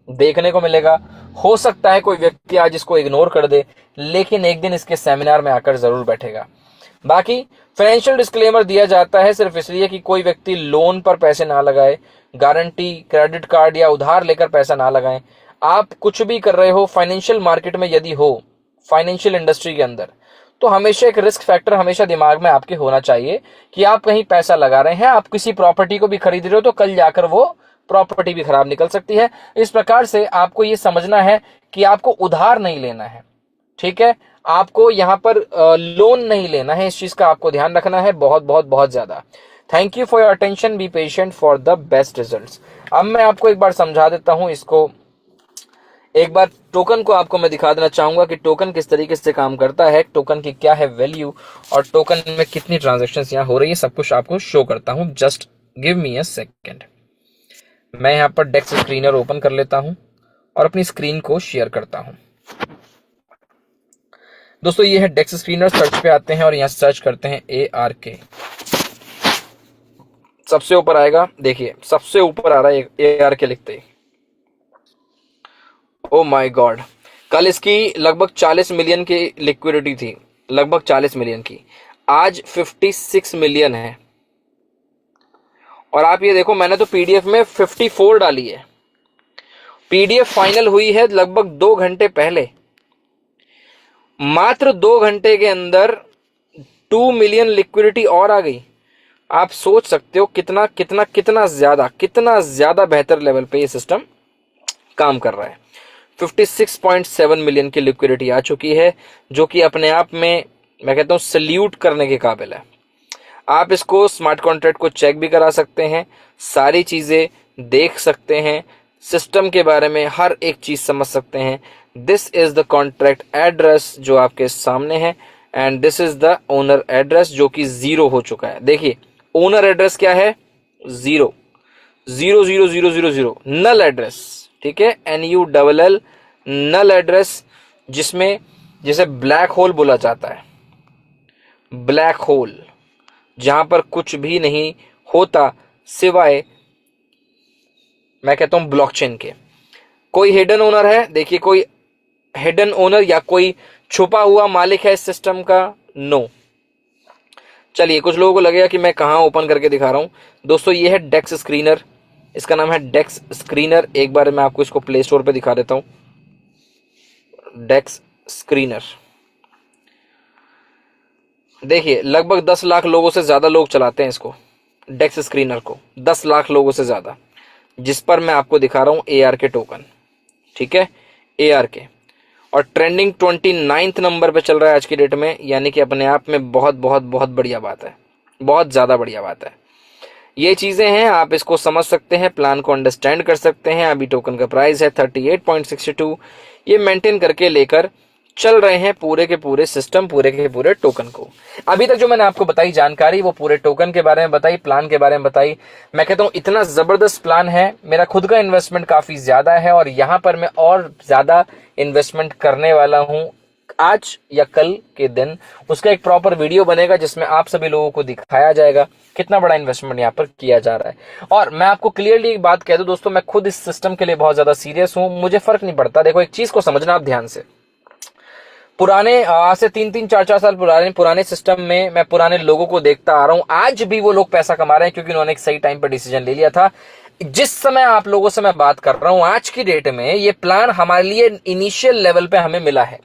देखने को मिलेगा। हो सकता है कोई व्यक्ति आज इसको इग्नोर कर दे, लेकिन एक दिन इसके सेमिनार में आकर जरूर बैठेगा। बाकी फाइनेंशियल डिस्क्लेमर दिया जाता है सिर्फ इसलिए कि कोई व्यक्ति लोन पर पैसे ना लगाए, गारंटी, क्रेडिट कार्ड या उधार लेकर पैसा ना लगाएं। आप कुछ भी कर रहे हो फाइनेंशियल मार्केट में, यदि हो फाइनेंशियल इंडस्ट्री के अंदर, तो हमेशा एक रिस्क फैक्टर हमेशा दिमाग में आपके होना चाहिए कि आप कहीं पैसा लगा रहे हैं, आप किसी प्रॉपर्टी को भी खरीद रहे हो तो कल जाकर वो प्रॉपर्टी भी खराब निकल सकती है। इस प्रकार से आपको ये समझना है कि आपको उधार नहीं लेना है, ठीक है, आपको यहां पर लोन नहीं लेना है। इस चीज का आपको ध्यान रखना है बहुत बहुत बहुत ज्यादा। Thank you for your attention, be patient for the best results. अब मैं आपको एक बार समझा देता हूं इसको, एक बार टोकन को आपको मैं दिखा देना चाहूंगा कि टोकन किस तरीके से काम करता है, टोकन की क्या है वैल्यू और टोकन में कितनी ट्रांजैक्शंस यहाँ हो रही है, सब कुछ आपको शो करता हूं। Just give me a second. मैं यहाँ पर डेक्स स्क्रीनर ओपन कर लेता हूं और अपनी स्क्रीन को शेयर करता हूं। दोस्तों ये है डेक्स स्क्रीनर, सर्च पे आते हैं और यहाँ सर्च करते हैं ARK। सबसे ऊपर आएगा, देखिए सबसे ऊपर आ रहा है ARK लिखते ही। ओ माय गॉड, कल इसकी लगभग 40 मिलियन की लिक्विडिटी थी, लगभग 40 मिलियन की, आज 56 मिलियन है। और आप ये देखो, मैंने तो पीडीएफ में 54 डाली है। पीडीएफ फाइनल हुई है लगभग 2 घंटे पहले, मात्र 2 घंटे के अंदर 2 मिलियन लिक्विडिटी और आ गई। आप सोच सकते हो कितना कितना कितना ज्यादा बेहतर लेवल पे ये सिस्टम काम कर रहा है। 56.7 मिलियन की लिक्विडिटी आ चुकी है, जो कि अपने आप में मैं कहता हूं सल्यूट करने के काबिल है। आप इसको स्मार्ट कॉन्ट्रैक्ट को चेक भी करा सकते हैं, सारी चीजें देख सकते हैं, सिस्टम के बारे में हर एक चीज समझ सकते हैं। This is the contract address जो आपके सामने है and this is the owner address जो कि 0 हो चुका है। देखिए ओनर एड्रेस क्या है, 0 0 0 0 0 0 नल एड्रेस, ठीक है, NULL नल एड्रेस, जिसमें जिसे ब्लैक होल बोला जाता है। ब्लैक होल जहां पर कुछ भी नहीं होता सिवाय मैं कहता हूं ब्लॉकचेन के। कोई हिडन ओनर है, देखिए कोई हिडन ओनर या कोई छुपा हुआ मालिक है इस सिस्टम का, नो। चलिए कुछ लोगों को लगेगा कि मैं कहां ओपन करके दिखा रहा हूं। दोस्तों ये है डेक्स स्क्रीनर, इसका नाम है डेक्स स्क्रीनर। एक बार मैं आपको इसको प्ले स्टोर पे दिखा देता हूं। डेक्स स्क्रीनर देखिए लगभग 10 लाख लोगों से ज्यादा लोग चलाते हैं इसको, डेक्स स्क्रीनर को 10 लाख लोगों से ज्यादा, जिस पर मैं आपको दिखा रहा हूं ARK टोकन, ठीक है, ARK। और ट्रेंडिंग 29 नंबर पे चल रहा है आज की डेट में, यानी कि अपने आप में बहुत बहुत बहुत बढ़िया बात है, बहुत ज्यादा बढ़िया बात है। ये चीजें हैं, आप इसको समझ सकते हैं, प्लान को अंडरस्टैंड कर सकते हैं। अभी टोकन का प्राइस है 38.62। ये मेंटेन करके लेकर चल रहे हैं पूरे के पूरे सिस्टम, पूरे के पूरे टोकन को। अभी तक जो मैंने आपको बताई जानकारी, वो पूरे टोकन के बारे में बताई, प्लान के बारे में बताई। मैं कहता हूं इतना जबरदस्त प्लान है, मेरा खुद का इन्वेस्टमेंट काफी ज्यादा है और यहां पर मैं और ज्यादा इन्वेस्टमेंट करने वाला हूं। आज या कल के दिन उसका एक प्रॉपर वीडियो बनेगा जिसमें आप सभी लोगों को दिखाया जाएगा कितना बड़ा इन्वेस्टमेंट यहाँ पर किया जा रहा है। और मैं आपको क्लियरली एक बात कह दूं दोस्तों, मैं खुद इस सिस्टम के लिए बहुत ज्यादा सीरियस हूं, मुझे फर्क नहीं पड़ता। देखो एक चीज को समझना आप ध्यान से, पुराने आज से 3-3 4-4 साल पुराने सिस्टम में मैं पुराने लोगों को देखता आ रहा हूं, आज भी वो लोग पैसा कमा रहे हैं क्योंकि उन्होंने एक सही टाइम पर डिसीजन ले लिया था। जिस समय आप लोगों से मैं बात कर रहा हूं, आज की डेट में ये प्लान हमारे लिए इनिशियल लेवल पे हमें मिला है,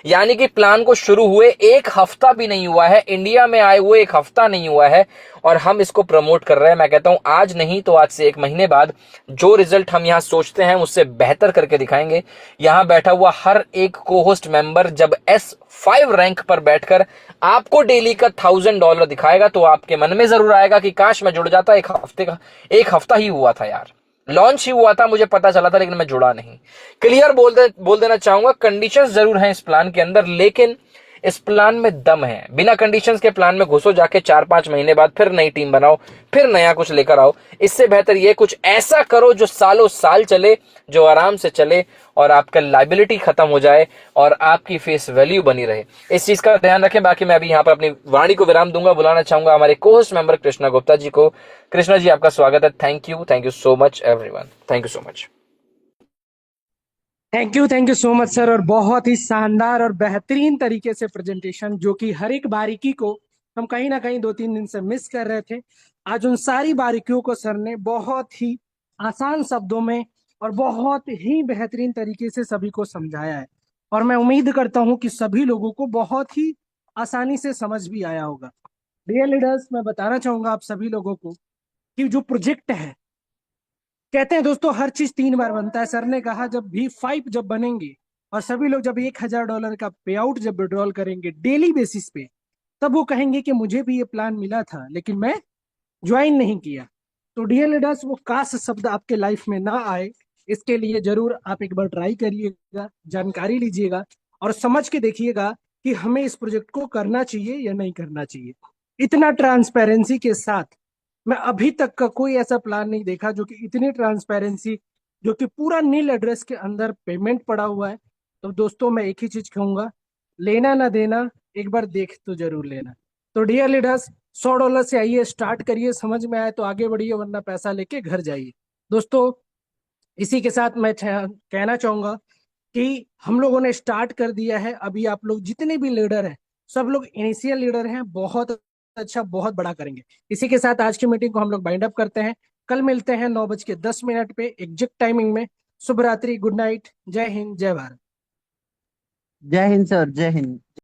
यानी कि प्लान को शुरू हुए 1 हफ्ता भी नहीं हुआ है, इंडिया में आए हुए 1 हफ्ता नहीं हुआ है और हम इसको प्रमोट कर रहे हैं। मैं कहता हूं आज नहीं तो आज से 1 महीने बाद जो रिजल्ट हम यहां सोचते हैं उससे बेहतर करके दिखाएंगे। यहां बैठा हुआ हर एक को-होस्ट मेंबर जब S5 रैंक पर बैठकर आपको डेली का $1000 दिखाएगा तो आपके मन में जरूर आएगा कि काश मैं जुड़ जाता। 1 हफ्ता ही हुआ था यार, लॉन्च ही हुआ था, मुझे पता चला था, लेकिन मैं जुड़ा नहीं। क्लियर बोल देना चाहूंगा, कंडीशंस जरूर हैं इस प्लान के अंदर, लेकिन इस प्लान में दम है। बिना कंडीशंस के प्लान में घुसो, जाके 4-5 महीने बाद फिर नई टीम बनाओ, फिर नया कुछ लेकर आओ। इससे बेहतर ये कुछ ऐसा करो जो सालों साल चले, जो आराम से चले और आपका लाइबिलिटी खत्म हो जाए और आपकी फेस वैल्यू बनी रहे। इस चीज का ध्यान रखें। बाकी मैं अभी यहाँ पर अपनी वाणी को विराम दूंगा। बुलाना चाहूंगा हमारे कोहोस्ट मेंबर कृष्णा गुप्ता जी को। कृष्णा जी, आपका स्वागत है। Thank you so much everyone. Thank you so much. Thank you so much sir. और बहुत ही शानदार और बेहतरीन तरीके से प्रेजेंटेशन, जो कि हर एक बारीकी को हम कहीं ना कहीं 2-3 दिन से मिस कर रहे थे। आज उन सारी बारीकियों को सर ने बहुत ही आसान शब्दों में और बहुत ही बेहतरीन तरीके से सभी को समझाया है। और मैं उम्मीद करता हूं कि सभी लोगों को बहुत ही आसानी से समझ भी आया होगा। डियर लीडर्स, मैं बताना चाहूंगा आप सभी लोगों को कि जो प्रोजेक्ट है, कहते हैं दोस्तों हर चीज 3 बार बनता है। सर ने कहा जब भी 5 जब बनेंगे और सभी लोग जब $1000 का पे आउट जब विड्रॉल करेंगे डेली बेसिस पे, तब वो कहेंगे कि मुझे भी ये प्लान मिला था लेकिन मैं ज्वाइन नहीं किया। तो डियर लीडर्स, वो काश शब्द आपके लाइफ में ना आए, इसके लिए जरूर आप एक बार ट्राई करिएगा, जानकारी लीजिएगा और समझ के देखिएगा कि हमें इस प्रोजेक्ट को करना चाहिए या नहीं करना चाहिए। इतना ट्रांसपेरेंसी के साथ मैं अभी तक का कोई ऐसा प्लान नहीं देखा जो कि इतनी ट्रांसपेरेंसी, जो कि पूरा नील एड्रेस के अंदर पेमेंट पड़ा हुआ है। तो दोस्तों मैं एक ही चीज कहूंगा, लेना ना देना, एक बार देख तो जरूर लेना। तो डियर लीडर्स, $100 से आइए, स्टार्ट करिए, समझ में आए तो आगे बढ़िए, वरना पैसा लेके घर जाइए। दोस्तों इसी के साथ मैं कहना चाहूंगा कि हम लोगों ने स्टार्ट कर दिया है। अभी आप लोग जितने भी लीडर हैं, सब लोग इनिशियल लीडर हैं, बहुत अच्छा बहुत बड़ा करेंगे। इसी के साथ आज की मीटिंग को हम लोग बाइंड अप करते हैं। कल मिलते हैं 9:10 पे एग्जैक्ट टाइमिंग में। शुभ रात्रि, गुड नाइट, जय हिंद, जय भारत। जय हिंद सर, जय हिंद।